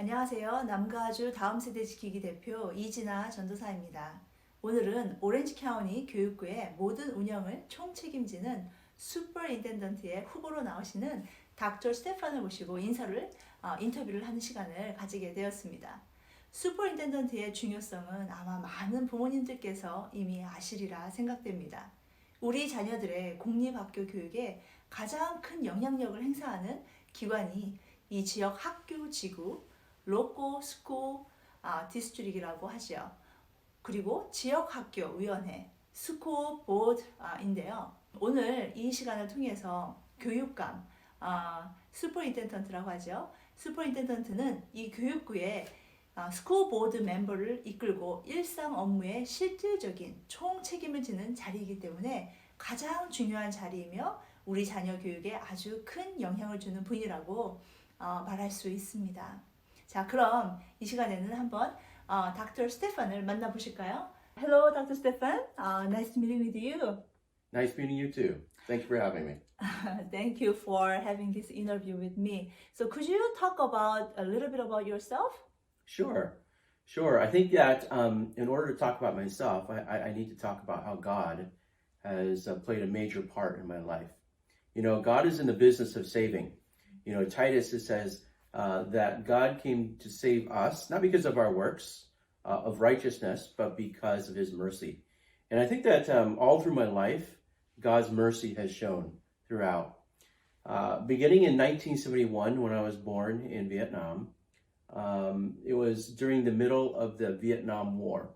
안녕하세요. 남가주 다음 세대 지키기 대표 이진아 전도사입니다. 오늘은 오렌지 카운티 교육구의 모든 운영을 총책임지는 슈퍼인텐던트의 후보로 나오시는 닥터 스테판을 모시고 인터뷰를 하는 시간을 가지게 되었습니다. 슈퍼인텐던트의 중요성은 아마 많은 부모님들께서 이미 아시리라 생각됩니다. 우리 자녀들의 공립학교 교육에 가장 큰 영향력을 행사하는 기관이 이 지역 학교 지구 로코 스쿨 디스트릭이라고 하죠. 그리고 지역학교위원회 스쿨 보드인데요. 오늘 이 시간을 통해서 교육감 슈퍼인텐던트라고 하죠. 슈퍼인텐던트는 이 교육구의 스쿨 보드 멤버를 이끌고 일상 업무의 실질적인 총책임을 지는 자리이기 때문에 가장 중요한 자리이며 우리 자녀 교육에 아주 큰 영향을 주는 분이라고 말할 수 있습니다. 자, 그럼 이 시간에는 한번 닥터 스테판을 만나보실까요? Hello, Dr. Stefan. Nice meeting with you. Nice meeting you too. Thank you for having me. Thank you for having this interview with me. So could you talk about a little bit about yourself? Sure. I think that in order to talk about myself, I need to talk about how God has played a major part in my life. You know, God is in the business of saving. You know, Titus says that God came to save us, not because of our works of righteousness, but because of his mercy. And I think that all through my life, God's mercy has shown throughout. Beginning in 1971, when I was born in Vietnam, it was during the middle of the Vietnam War.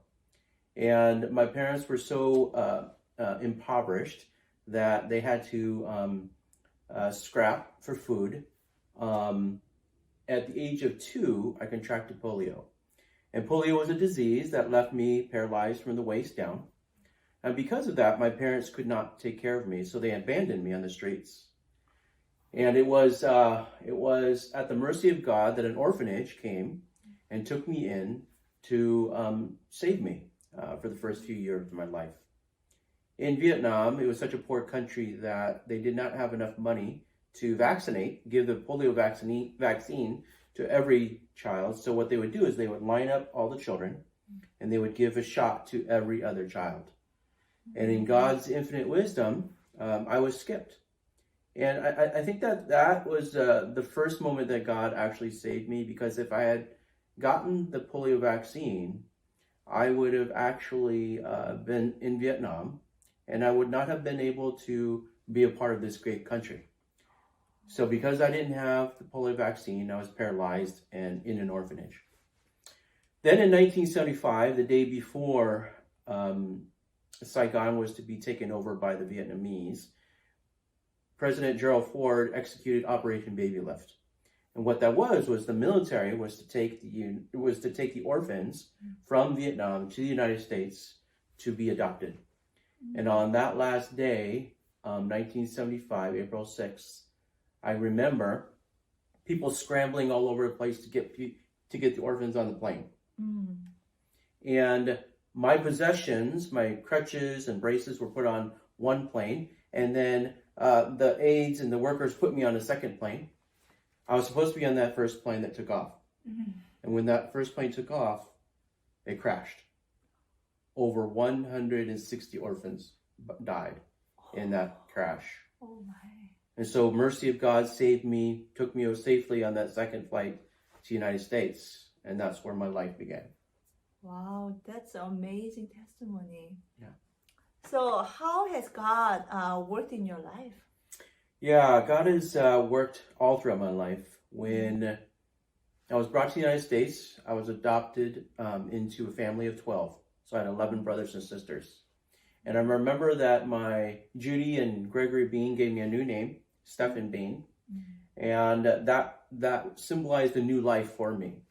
And my parents were so impoverished that they had to scrap for food. At the age of 2, I contracted polio. And polio was a disease that left me paralyzed from the waist down. And because of that, my parents could not take care of me, so they abandoned me on the streets. And it was at the mercy of God that an orphanage came and took me in to save me for the first few years of my life. In Vietnam, it was such a poor country that they did not have enough money to give the polio vaccine to every child. So what they would do is they would line up all the children and they would give a shot to every other child. And in God's infinite wisdom, I was skipped. And I think that was the first moment that God actually saved me, because if I had gotten the polio vaccine, I would have actually been in Vietnam, and I would not have been able to be a part of this great country. So because I didn't have the polio vaccine, I was paralyzed and in an orphanage. Then in 1975, the day before Saigon was to be taken over by the Vietnamese, President Gerald Ford executed Operation Baby Lift. And what that was the military was to take the orphans from Vietnam to the United States to be adopted. And on that last day, 1975, April 6th, I remember people scrambling all over the place to get the orphans on the plane. And my possessions, my crutches and braces, were put on one plane, and then the aides and the workers put me on a second plane. I was supposed to be on that first plane that took off. And when that first plane took off, it crashed. Over 160 orphans died in that crash. Oh my. And so mercy of God saved me, took me safely on that second flight to the United States. And that's where my life began. Wow, that's an amazing testimony. Yeah. So how has God worked in your life? Yeah, God has worked all throughout my life. When I was brought to the United States, I was adopted into a family of 12. So I had 11 brothers and sisters. And I remember that my Judy and Gregory Bean gave me a new name, Stefan Bean. And that symbolized a new life for me.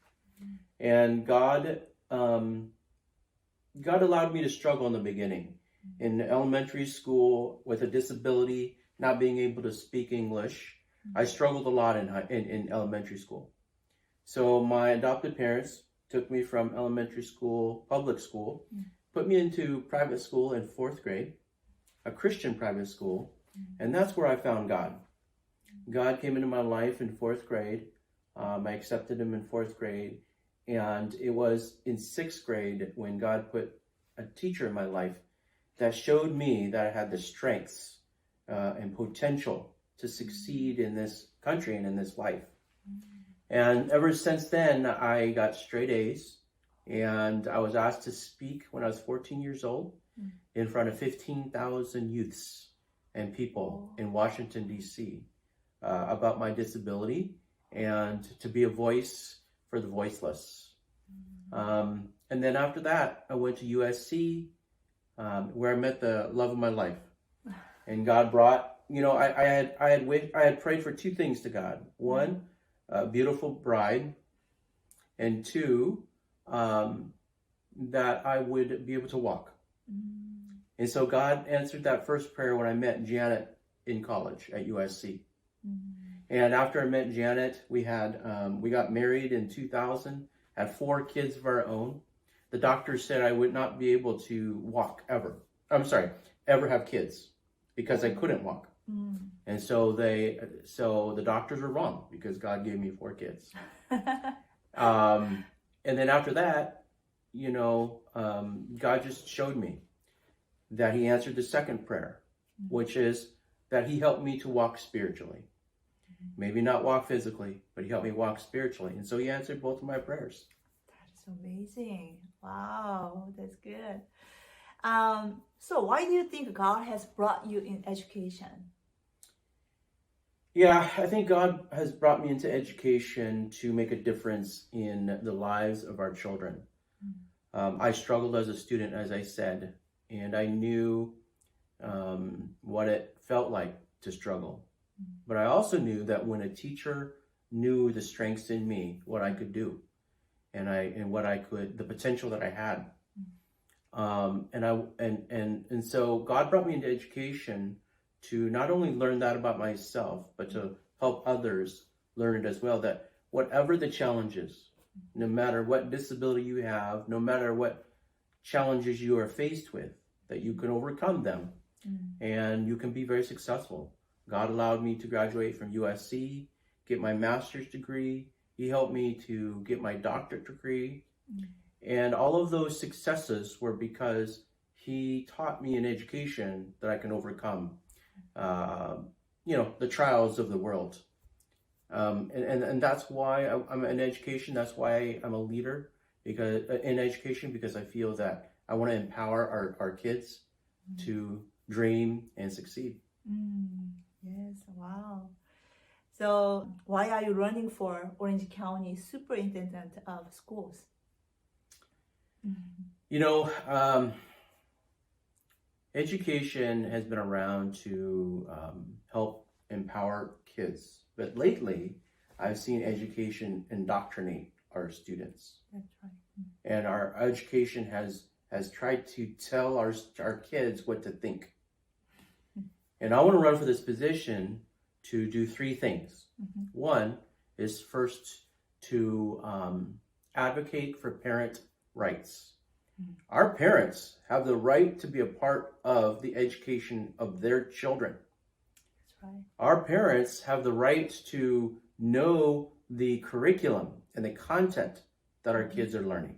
And God allowed me to struggle in the beginning. In elementary school with a disability, not being able to speak English, I struggled a lot in elementary school. So my adopted parents took me from elementary school, public school, put me into private school in 4th grade, a Christian private school, and that's where I found God. God came into my life in 4th grade I accepted him in 4th grade. And it was in 6th grade when God put a teacher in my life that showed me that I had the strengths and potential to succeed in this country and in this life. And ever since then, I got straight A's. And I was asked to speak when I was 14 years old in front of 15,000 youths and people in Washington, D.C. About my disability and to be a voice for the voiceless. And then after that, I went to USC, where I met the love of my life. And God brought, I had prayed for 2 things to God. 1, a beautiful bride, and 2, that I would be able to walk. And so God answered that first prayer when I met Janet in college at USC. And after I met Janet, we got married in 2000, had 4 kids of our own. The doctor said I would not be able to walk ever. Ever have kids because I couldn't walk. And so the doctors were wrong because God gave me 4 kids. And then after that, God just showed me that he answered the second prayer, which is that he helped me to walk spiritually. Maybe not walk physically, but he helped me walk spiritually. And so he answered both of my prayers. That is amazing. Wow, that's good. So why do you think God has brought you in education? Yeah, I think God has brought me into education to make a difference in the lives of our children. I struggled as a student, as I said, and I knew what it felt like to struggle. But I also knew that when a teacher knew the strengths in me, what I could do, and the potential that I had, and so God brought me into education to not only learn that about myself, but to help others learn it as well. That whatever the challenges, no matter what disability you have, no matter what challenges you are faced with, that you can overcome them, and you can be very successful. God allowed me to graduate from USC, get my master's degree. He helped me to get my doctorate degree. And all of those successes were because he taught me in education that I can overcome, the trials of the world. And that's why I'm in education. That's why I'm a leader in education, because I feel that I want to empower our kids to dream and succeed. Yes, wow. So why are you running for Orange County Superintendent of Schools? Education has been around to help empower kids. But lately, I've seen education indoctrinate our students. That's right. And our education has tried to tell our kids what to think. And I want to run for this position to do 3 things. One is first to advocate for parent rights. Our parents have the right to be a part of the education of their children. That's right. Our parents have the right to know the curriculum and the content that our kids are learning.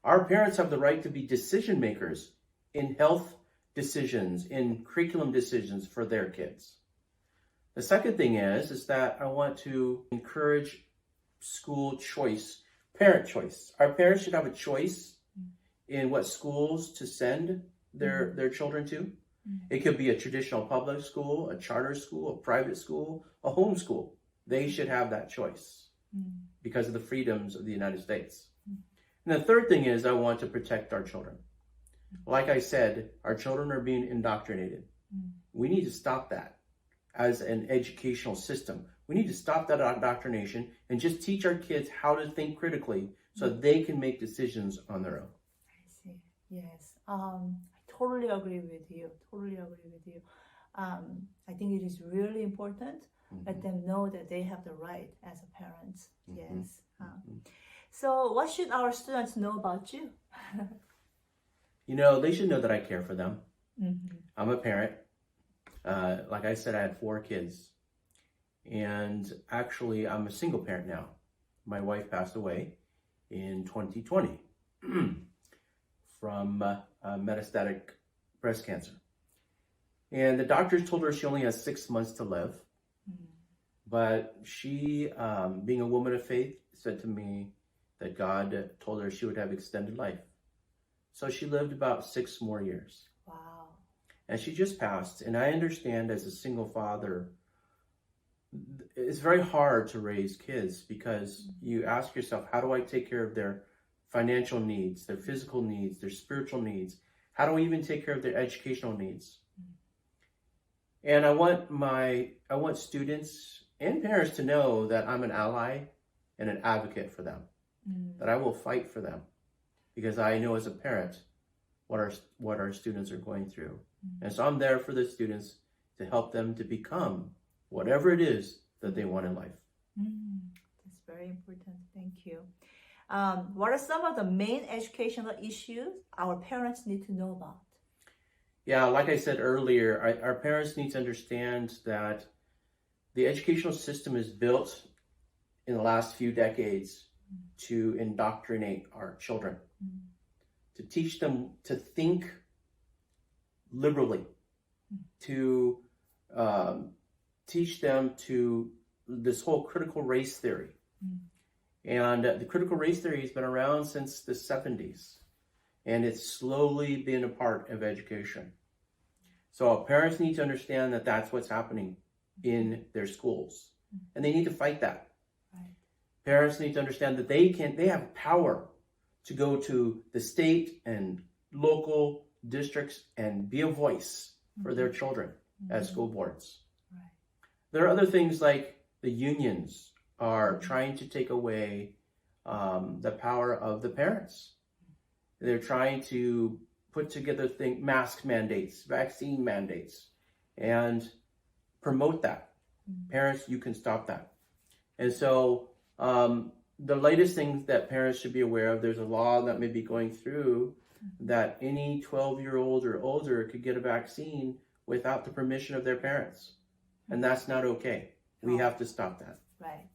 Our parents have the right to be decision makers in health decisions, in curriculum decisions for their kids. The second thing is that I want to encourage school choice, parent choice. Our parents should have a choice in what schools to send their children to. It could be a traditional public school, a charter school, a private school, a home school. They should have that choice because of the freedoms of the United States. And the third thing is I want to protect our children. Like I said, our children are being indoctrinated. We need to stop that as an educational system. We need to stop that indoctrination and just teach our kids how to think critically so they can make decisions on their own. I see. Yes. I totally agree with you. I think it is really important. Let them know that they have the right as a parents. Yes. So what should our students know about you? They should know that I care for them. I'm a parent. Like I said, I had 4 kids. And actually, I'm a single parent now. My wife passed away in 2020 from metastatic breast cancer. And the doctors told her she only has 6 months to live. But she, being a woman of faith, said to me that God told her she would have extended life. So she lived about 6 more years. Wow. And she just passed. And I understand as a single father, it's very hard to raise kids because you ask yourself, how do I take care of their financial needs, their physical needs, their spiritual needs? How do I even take care of their educational needs? And I want students and parents to know that I'm an ally and an advocate for them, that I will fight for them because I know as a parent what our students are going through. And so I'm there for the students to help them to become whatever it is that they want in life. That's very important. Thank you. What are some of the main educational issues our parents need to know about? Yeah, like I said earlier, our parents need to understand that the educational system is built in the last few decades to indoctrinate our children, to teach them to think liberally, to teach them to this whole critical race theory. And the critical race theory has been around since the 70s, and it's slowly been a part of education. So parents need to understand that that's what's happening in their schools, and they need to fight that. Right. Parents need to understand that they have power to go to the state and local districts and be a voice for their children as school boards. Right. There are other things like the unions are trying to take away the power of the parents. They're trying to put together mask mandates, vaccine mandates, and promote that. Parents, you can stop that. And so the latest things that parents should be aware of, there's a law that may be going through that any 12-year-old or older could get a vaccine without the permission of their parents. And that's not okay. We have to stop that. Right.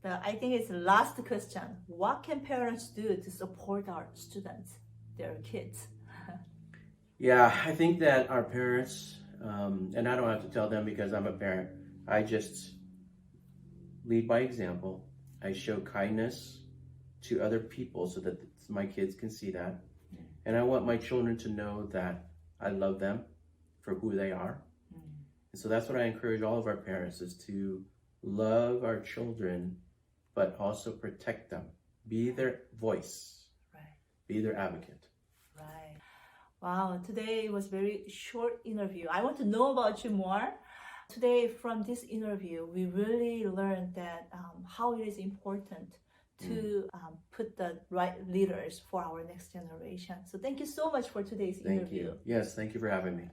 I think it's the last question. What can parents do to support our students, their kids? Yeah, I think that our parents, and I don't have to tell them because I'm a parent, I just lead by example. I show kindness to other people so that my kids can see that. And I want my children to know that I love them for who they are. And so that's what I encourage all of our parents is to love our children, but also protect them. Be their voice. Right. Be their advocate. Right. Wow, today was very short interview. I want to know about you more. Today, from this interview, we really learned that how it is important to put the right leaders for our next generation. So thank you so much for today's Thank interview. you. Yes, thank you for having me.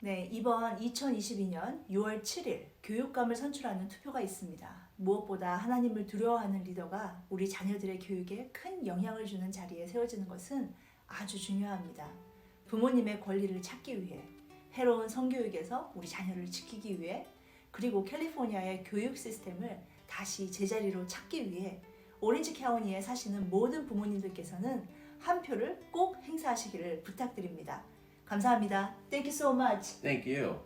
네, 이번 2022년 6월 7일 교육감을 선출하는 투표가 있습니다. 무엇보다 하나님을 두려워하는 리더가 우리 자녀들의 교육에 큰 영향을 주는 자리에 세워지는 것은 아주 중요합니다. 부모님의 권리를 찾기 위해, 해로운 성교육에서 우리 자녀를 지키기 위해, 그리고 캘리포니아의 교육 시스템을 다시 제자리로 찾기 위해 오렌지 카운티에 사시는 모든 부모님들께서는 한 표를 꼭 행사하시기를 부탁드립니다. 감사합니다. Thank you so much. Thank you.